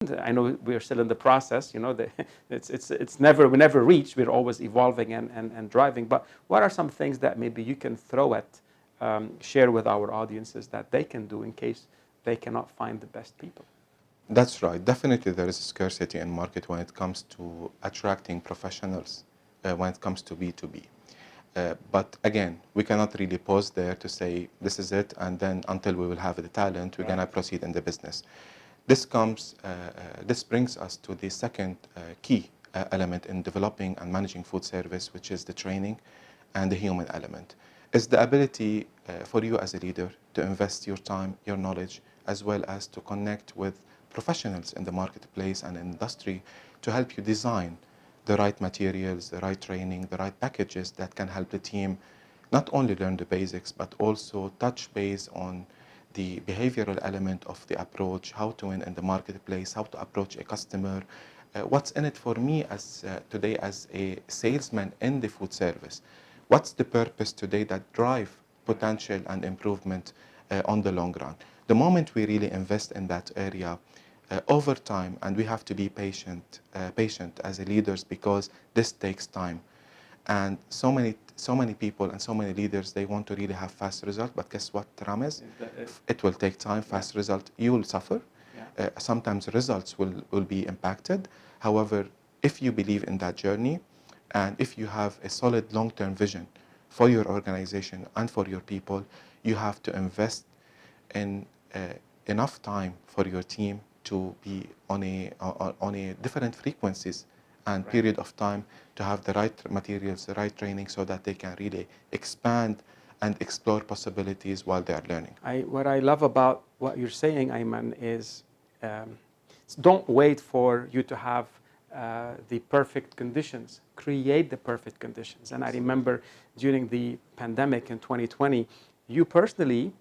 I know we're still in the process. It's never, we never reach. We're always evolving and driving. But what are some things that maybe you can throw at, share with our audiences that they can do in case they cannot find the best people? That's right. Definitely, there is a scarcity in market when it comes to attracting professionals, when it comes to B2B. But again, we cannot really pause there to say this is it, and then until we will have the talent, we're gonna proceed in the business. This brings us to the second key element in developing and managing food service, which is the training and the human element. Is the ability for you as a leader to invest your time, your knowledge, as well as to connect with professionals in the marketplace and industry to help you design the right materials, the right training, the right packages that can help the team not only learn the basics, but also touch base on the behavioral element of the approach, how to win in the marketplace, how to approach a customer, what's in it for me as today as a salesman in the food service. What's the purpose today that drive potential and improvement on the long run? The moment we really invest in that area, over time, and we have to be patient as a leaders, because this takes time. And so many people and so many leaders, they want to really have fast result, but guess what, Ramez? It will take time, fast result, you will suffer. Sometimes results will be impacted. However, if you believe in that journey, and if you have a solid long-term vision for your organization and for your people, you have to invest in enough time for your team to be on a different frequencies and period of time to have the right materials, the right training, so that they can really expand and explore possibilities while they are learning. What I love about what you're saying, Ayman, is don't wait for you to have the perfect conditions. Create the perfect conditions. And I remember during the pandemic in 2020, you personally,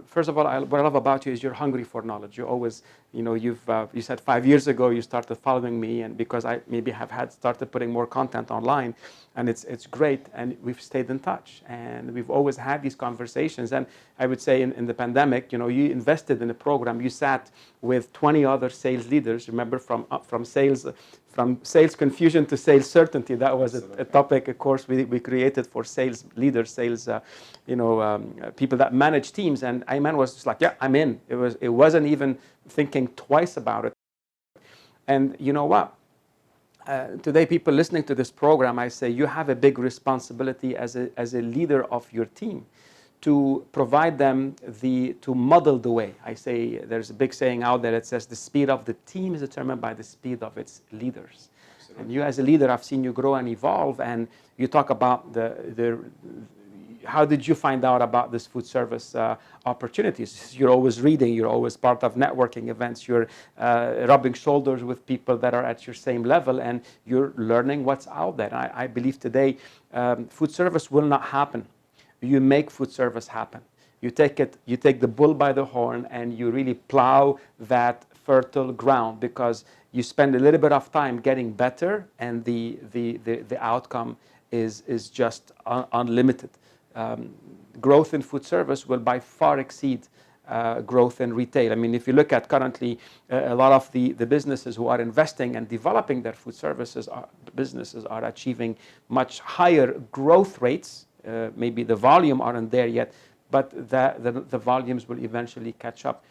first of all, what I love about you is you're hungry for knowledge. You always, you said 5 years ago you started following me, and because I maybe have started putting more content online, and it's great, and we've stayed in touch, and we've always had these conversations. And I would say in the pandemic, you invested in a program. You sat with 20 other sales leaders. Remember, from sales confusion to sales certainty. That was a topic, of course, we created for sales leaders, sales, people that manage teams. And Ayman was just like, yeah, I'm in. It wasn't even thinking twice about it. And you know what? Today, people listening to this program, I say you have a big responsibility as a leader of your team to provide them to model the way. I say there's a big saying out there that says the speed of the team is determined by the speed of its leaders. Absolutely. And you as a leader, I've seen you grow and evolve, and you talk about how did you find out about this food service opportunities? You're always reading, you're always part of networking events, you're rubbing shoulders with people that are at your same level, and you're learning what's out there. And I believe today food service will not happen. You make food service happen. You take the bull by the horn, and you really plow that fertile ground, because you spend a little bit of time getting better, and the outcome is just unlimited. Growth in food service will by far exceed growth in retail. I mean, if you look at currently a lot of the businesses who are investing and developing their food services businesses are achieving much higher growth rates. Maybe the volume aren't there yet, but the volumes will eventually catch up.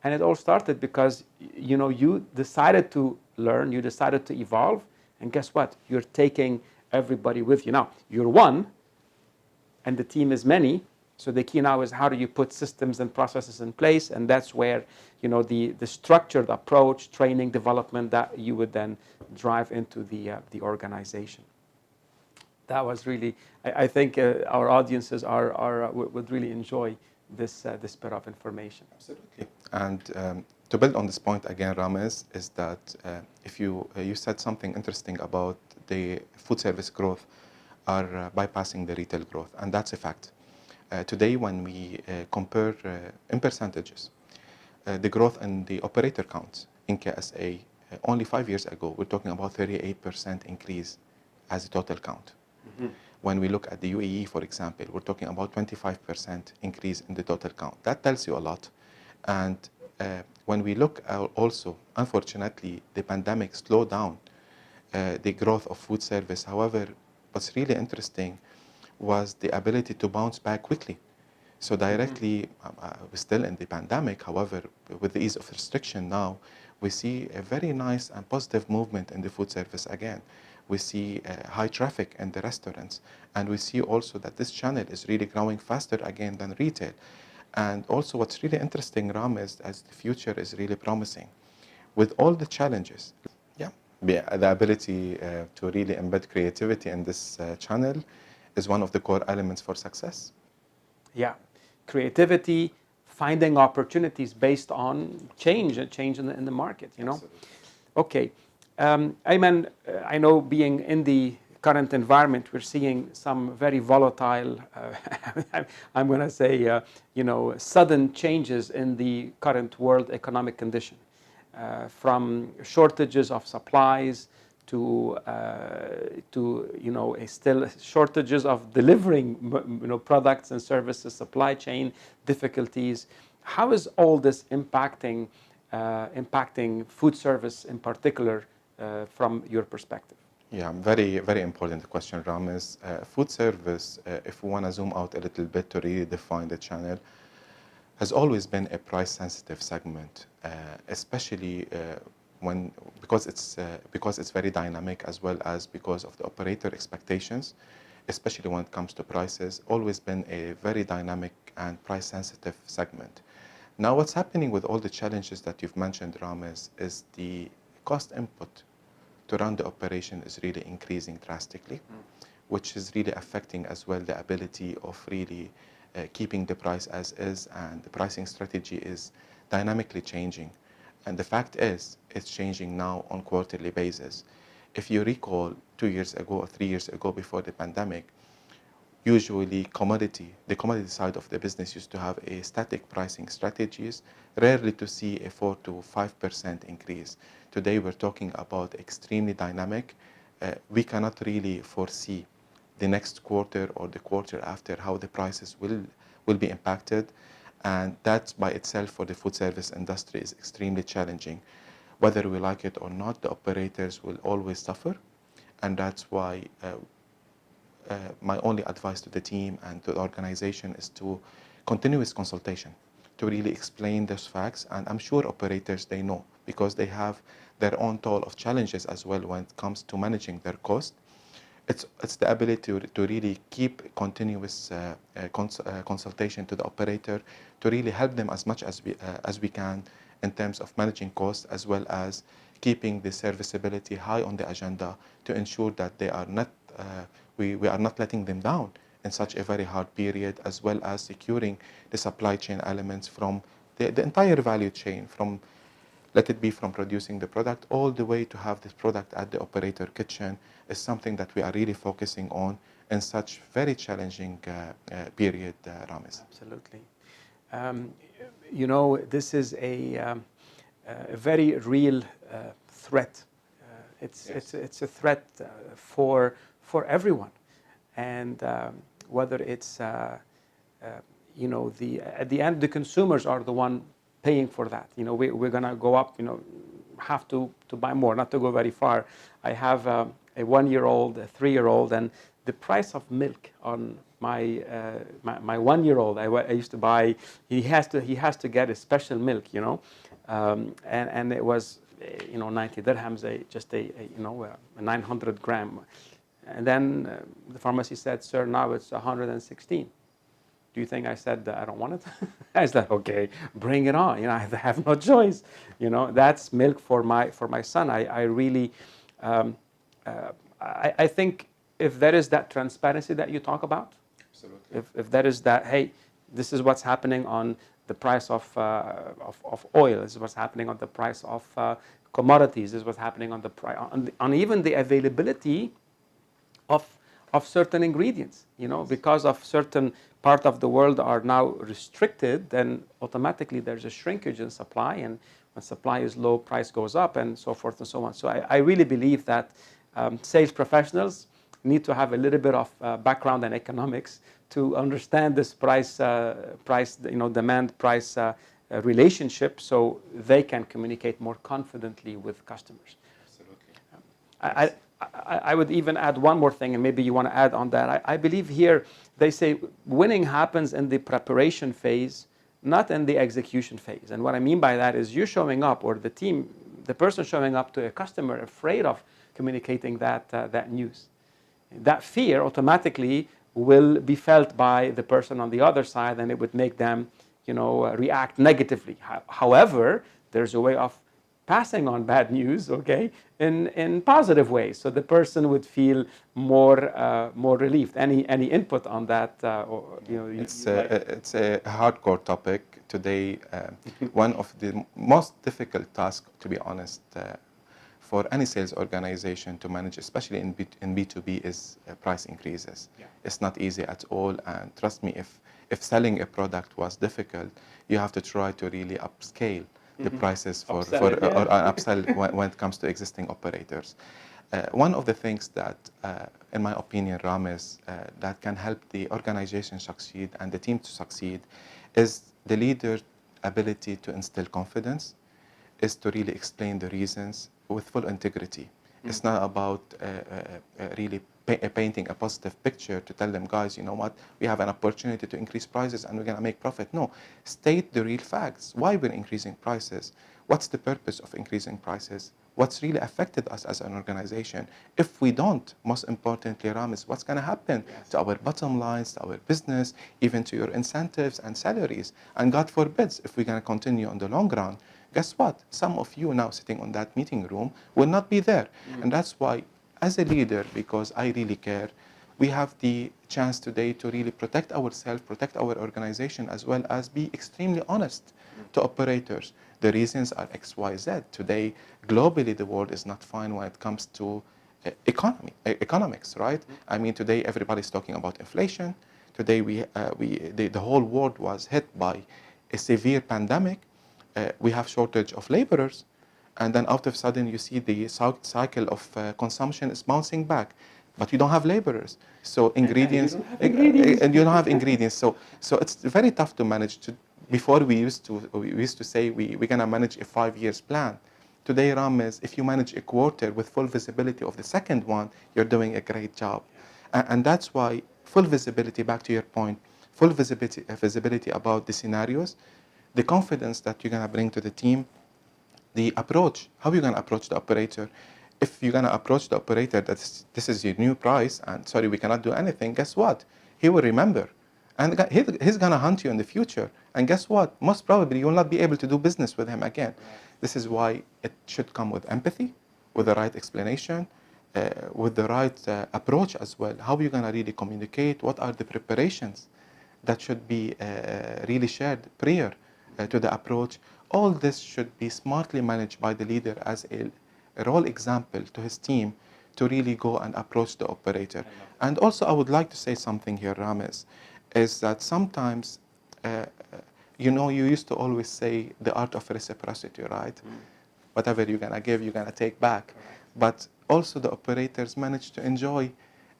And it all started because you decided to learn, you decided to evolve, and guess what? You're taking everybody with you. Now, you're one, and the team is many, so the key now is how do you put systems and processes in place, and that's where the structured approach, training, development that you would then drive into the organization. That was really, I think our audiences would really enjoy this bit of information. Absolutely. And to build on this point again, Ramez, is that if you said something interesting about the food service growth are bypassing the retail growth, and that's a fact. Today, when we compare in percentages, the growth in the operator counts in KSA, only 5 years ago, we're talking about 38% increase as a total count. Mm-hmm. When we look at the UAE, for example, we're talking about 25% increase in the total count. That tells you a lot. And when we look also, unfortunately, the pandemic slowed down the growth of food service. However, what's really interesting was the ability to bounce back quickly. So directly, we're still in the pandemic. However, with the ease of restriction now, we see a very nice and positive movement in the food service again. We see high traffic in the restaurants, and we see also that this channel is really growing faster again than retail. And also what's really interesting, Ram, is as the future is really promising. With all the challenges, yeah, the ability to really embed creativity in this channel is one of the core elements for success. Yeah, creativity, finding opportunities based on change in the market, you know. Absolutely. Okay, Ayman, I know being in the current environment, we're seeing some very volatile, I'm going to say, you know, sudden changes in the current world economic condition, from shortages of supplies to you know, still shortages of delivering, you know, products and services, supply chain difficulties. How is all this impacting food service in particular from your perspective? Yeah, very, very important question, Ramez. Food service, if we want to zoom out a little bit to really define the channel, has always been a price-sensitive segment, especially because it's very dynamic, as well as because of the operator expectations, especially when it comes to prices. Always been a very dynamic and price-sensitive segment. Now, what's happening with all the challenges that you've mentioned, Ramez, is the cost input to run the operation is really increasing drastically, which is really affecting as well the ability of really keeping the price as is, and the pricing strategy is dynamically changing. And the fact is, it's changing now on quarterly basis. If you recall 2 years ago or 3 years ago, before the pandemic, usually the commodity side of the business used to have a static pricing strategies, rarely to see a 4 to 5% increase. Today we're talking about extremely dynamic. We cannot really foresee the next quarter or the quarter after how the prices will be impacted. And that by itself for the food service industry is extremely challenging. Whether we like it or not, the operators will always suffer. And that's why my only advice to the team and to the organization is to continuous consultation, to really explain those facts. And I'm sure operators, they know, because they have their own toll of challenges as well when it comes to managing their cost. It's the ability to really keep continuous consultation to the operator, to really help them as much as we can in terms of managing costs, as well as keeping the serviceability high on the agenda, to ensure that they are not we are not letting them down in such a very hard period, as well as securing the supply chain elements from the entire value chain, from let it be from producing the product all the way to have this product at the operator kitchen, is something that we are really focusing on in such very challenging period, Ramez. Absolutely. You know, this is a very real threat. It's a threat for everyone, and whether it's you know, at the end the consumers are the one paying for that. You know, we're gonna go up. You know, have to buy more. Not to go very far, I have a 1-year-old, a 3-year-old, and the price of milk on my 1-year-old, I used to buy. He has to get a special milk. You know, and it was, you know, 90 dirhams, just a you know, a 900 gram. And then the pharmacy said, "Sir, now it's 116. Do you think I said I don't want it?" I said, "Okay, bring it on. You know, I have no choice. You know, that's milk for my son." I really, I think if there is that transparency that you talk about, Absolutely. if there is that, hey, this is what's happening on the price of oil. This is what's happening on the price of commodities. This is what's happening on the price on even the availability of certain ingredients, you know, because of certain part of the world are now restricted, then automatically there's a shrinkage in supply, and when supply is low, price goes up, and so forth and so on. So I really believe that sales professionals need to have a little bit of background in economics to understand this price, you know, demand price relationship so they can communicate more confidently with customers. Absolutely. I would even add one more thing, and maybe you want to add on that. I believe here they say winning happens in the preparation phase, not in the execution phase. And what I mean by that is you showing up, or the team, the person showing up to a customer afraid of communicating that news. That fear automatically will be felt by the person on the other side, and it would make them, react negatively. However, there's a way of passing on bad news, okay, in positive ways, so the person would feel more relieved. Any input on that? It's a hardcore topic today. One of the most difficult tasks, to be honest, for any sales organization to manage, especially in B2B, is price increases. Yeah. It's not easy at all, and trust me, if selling a product was difficult, you have to try to really upscale the prices or upsell when it comes to existing operators. One of the things that, in my opinion, Ramez, that can help the organization succeed and the team to succeed is the leader's ability to instill confidence, is to really explain the reasons with full integrity. It's not about really painting a positive picture to tell them, guys, you know what, we have an opportunity to increase prices and we're going to make profit. No, state the real facts. Why we're increasing prices? What's the purpose of increasing prices? What's really affected us as an organization? If we don't, most importantly, Ramez, what's going to happen to our bottom lines, to our business, even to your incentives and salaries? And God forbids, if we're going to continue on the long run, guess what? Some of you now sitting on that meeting room will not be there. And that's why, as a leader, because I really care, we have the chance today to really protect ourselves, protect our organization, as well as be extremely honest to operators. The reasons are X, Y, Z. Today, globally, the world is not fine when it comes to economics, right? I mean, today everybody's talking about inflation. Today, the whole world was hit by a severe pandemic. We have shortage of laborers. And then out of sudden, you see the cycle of consumption is bouncing back, but you don't have laborers. So ingredients, and you don't have ingredients. So it's very tough to manage. Before we used to say we're gonna manage a 5 years plan. Today, Ramez, if you manage a quarter with full visibility of the second one, you're doing a great job. And that's why full visibility. Back to your point, full visibility about the scenarios, the confidence that you're gonna bring to the team. The approach, how you're going to approach the operator. If you're going to approach the operator that this is your new price and sorry, we cannot do anything, guess what? He will remember. And he's going to hunt you in the future. And guess what? Most probably you will not be able to do business with him again. This is why it should come with empathy, with the right explanation, with the right approach as well. How are you going to really communicate? What are the preparations that should be really shared prior to the approach? All this should be smartly managed by the leader as a role example to his team to really go and approach the operator. And also I would like to say something here, Ramez, is that sometimes, you used to always say the art of reciprocity, right? Whatever you're going to give, you're going to take back. But also the operators managed to enjoy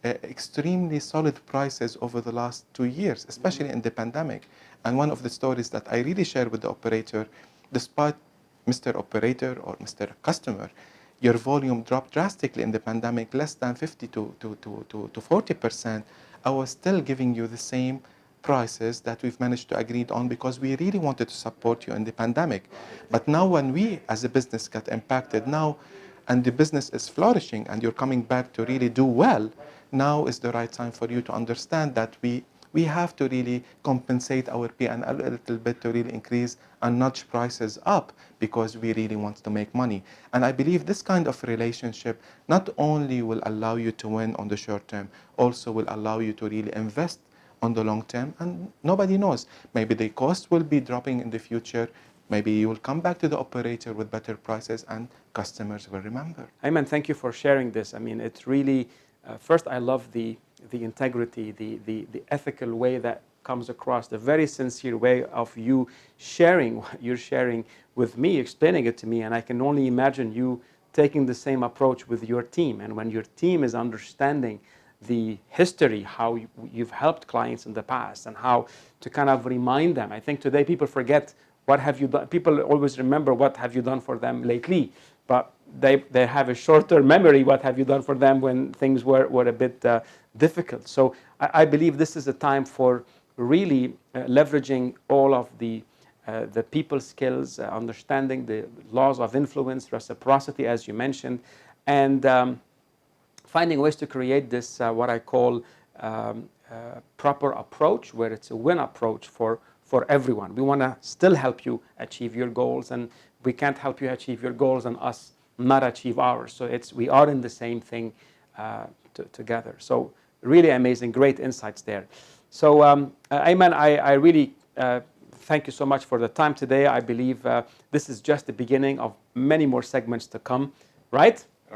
extremely solid prices over the last 2 years, especially in the pandemic. And one of the stories that I really share with the operator, despite Mr. Operator or Mr. Customer, your volume dropped drastically in the pandemic, less than 50 to 40%. I was still giving you the same prices that we've managed to agree on because we really wanted to support you in the pandemic. But now when we as a business got impacted now and the business is flourishing and you're coming back to really do well, now is the right time for you to understand that we have to really compensate our P&L a little bit to really increase and nudge prices up because we really want to make money. And I believe this kind of relationship not only will allow you to win on the short term, also will allow you to really invest on the long term. And nobody knows, maybe the cost will be dropping in the future. Maybe you will come back to the operator with better prices and customers will remember. Ayman, thank you for sharing this. I mean, it's really, first I love the integrity, the ethical way that comes across, the very sincere way of you sharing what you're sharing with me, explaining it to me, and I can only imagine you taking the same approach with your team. And when your team is understanding the history, how you've helped clients in the past and how to kind of remind them. I think today people forget what have you done? People always remember what have you done for them lately, but they have a shorter memory. What have you done for them when things were a bit difficult? So I believe this is a time for really leveraging all of the people skills, understanding the laws of influence, reciprocity, as you mentioned, and finding ways to create this what I call proper approach, where it's a win approach for everyone. We want to still help you achieve your goals, and we can't help you achieve your goals and us not achieve ours. So we are in the same thing together. So really amazing, great insights there. So Ayman, I really thank you so much for the time today. I believe this is just the beginning of many more segments to come, right?